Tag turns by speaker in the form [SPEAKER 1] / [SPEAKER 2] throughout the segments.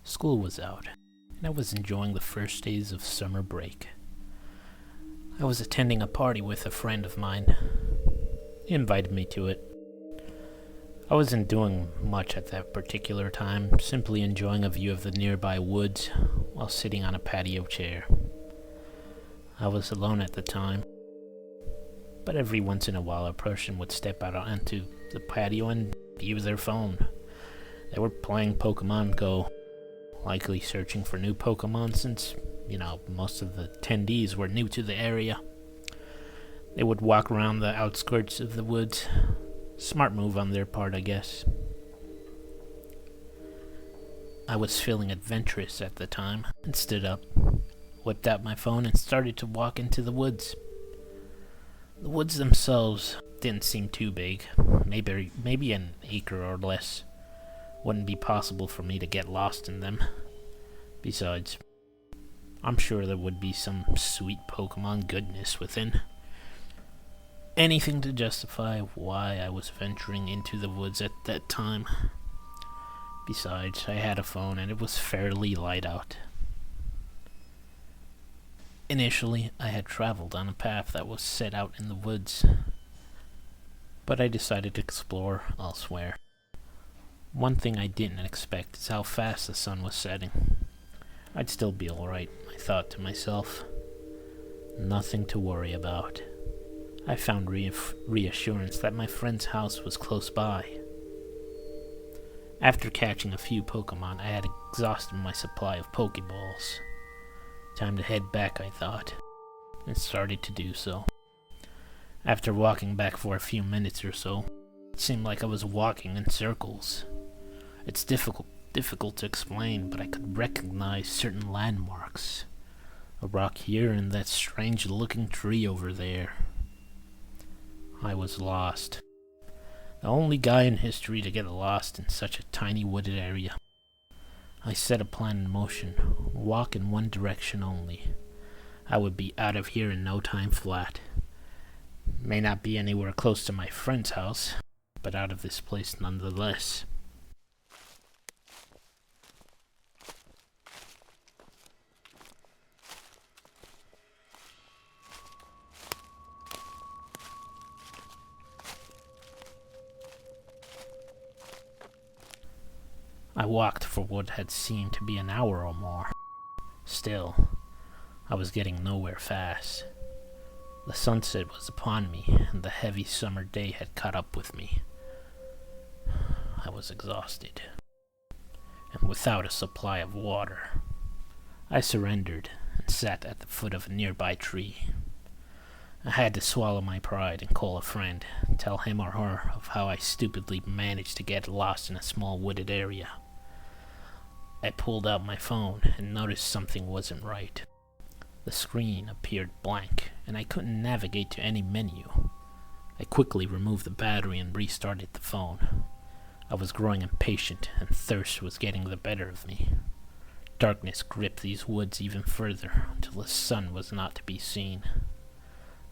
[SPEAKER 1] School was out, and I was enjoying the first days of summer break. I was attending a party with a friend of mine. He invited me to it. I wasn't doing much at that particular time, simply enjoying a view of the nearby woods while sitting on a patio chair. I was alone at the time, but every once in a while a person would step out onto the patio and view their phone. They were playing Pokemon Go, likely searching for new Pokemon since, most of the attendees were new to the area. They would walk around the outskirts of the woods. Smart move on their part, I guess. I was feeling adventurous at the time and stood up, whipped out my phone, and started to walk into the woods. The woods themselves didn't seem too big, maybe an acre or less. Wouldn't be possible for me to get lost in them. Besides, I'm sure there would be some sweet Pokemon goodness within. Anything to justify why I was venturing into the woods at that time. Besides, I had a phone and it was fairly light out. Initially, I had traveled on a path that was set out in the woods, but I decided to explore elsewhere. One thing I didn't expect is how fast the sun was setting. I'd still be alright, I thought to myself. Nothing to worry about. I found reassurance that my friend's house was close by. After catching a few Pokemon, I had exhausted my supply of Pokeballs. Time to head back, I thought, and started to do so. After walking back for a few minutes or so, it seemed like I was walking in circles. It's difficult to explain, but I could recognize certain landmarks. A rock here and that strange-looking tree over there. I was lost. The only guy in history to get lost in such a tiny wooded area. I set a plan in motion, walk in one direction only. I would be out of here in no time flat. May not be anywhere close to my friend's house, but out of this place nonetheless. I walked for what had seemed to be an hour or more. Still, I was getting nowhere fast. The sunset was upon me, and the heavy summer day had caught up with me. I was exhausted, and without a supply of water. I surrendered and sat at the foot of a nearby tree. I had to swallow my pride and call a friend, tell him or her of how I stupidly managed to get lost in a small wooded area. I pulled out my phone and noticed something wasn't right. The screen appeared blank, and I couldn't navigate to any menu. I quickly removed the battery and restarted the phone. I was growing impatient, and thirst was getting the better of me. Darkness gripped these woods even further, until the sun was not to be seen.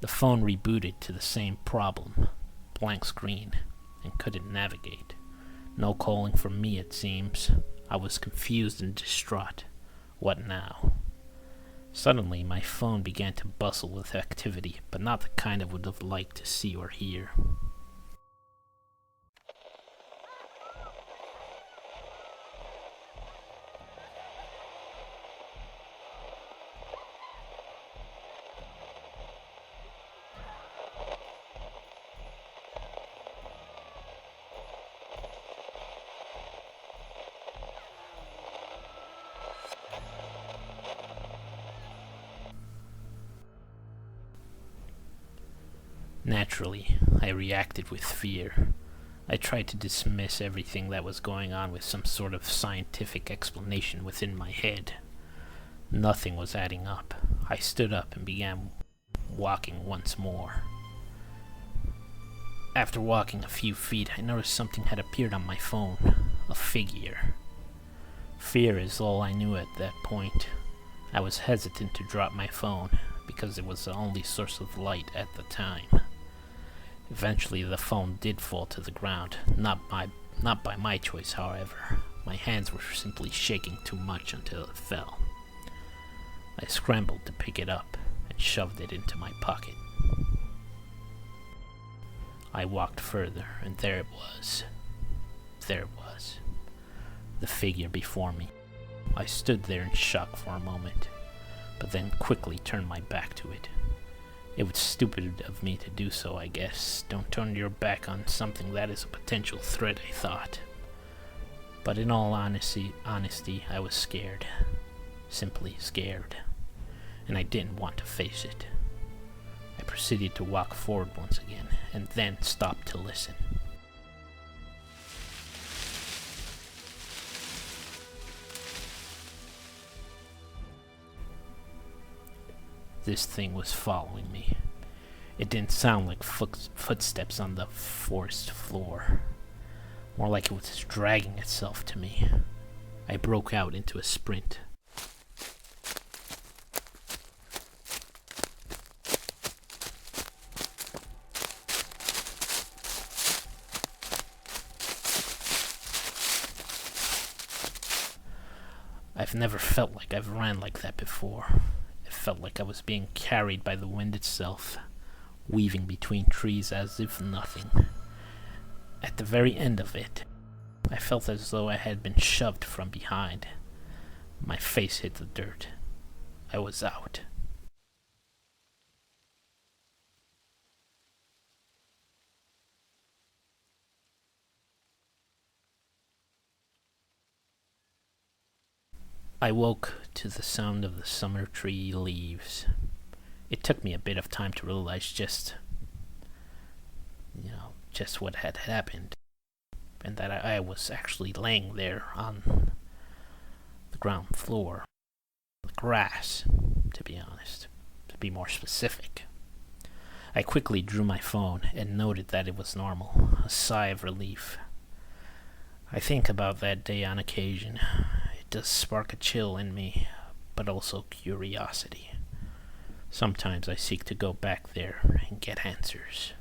[SPEAKER 1] The phone rebooted to the same problem. Blank screen, and couldn't navigate. No calling from me, it seems. I was confused and distraught. What now? Suddenly, my phone began to bustle with activity, but not the kind I would have liked to see or hear. Naturally, I reacted with fear. I tried to dismiss everything that was going on with some sort of scientific explanation within my head. Nothing was adding up. I stood up and began walking once more. After walking a few feet, I noticed something had appeared on my phone. A figure. Fear is all I knew at that point. I was hesitant to drop my phone, because it was the only source of light at the time. Eventually the phone did fall to the ground, not by my choice, however. My hands were simply shaking too much until it fell. I scrambled to pick it up and shoved it into my pocket. I walked further, and there it was. There it was. The figure before me. I stood there in shock for a moment, but then quickly turned my back to it. It was stupid of me to do so, I guess. Don't turn your back on something that is a potential threat, I thought. But in all honesty, I was scared. Simply scared. And I didn't want to face it. I proceeded to walk forward once again, and then stopped to listen. This thing was following me. It didn't sound like footsteps on the forest floor. More like it was dragging itself to me. I broke out into a sprint. I've never felt like I've ran like that before. It felt like I was being carried by the wind itself, weaving between trees as if nothing. At the very end of it, I felt as though I had been shoved from behind. My face hit the dirt. I was out. I woke to the sound of the summer tree leaves. It took me a bit of time to realize just what had happened, and that I was actually laying there on the ground floor, the grass, to be honest, to be more specific. I quickly drew my phone and noted that it was normal, a sigh of relief. I think about that day on occasion. It does spark a chill in me, but also curiosity. Sometimes I seek to go back there and get answers.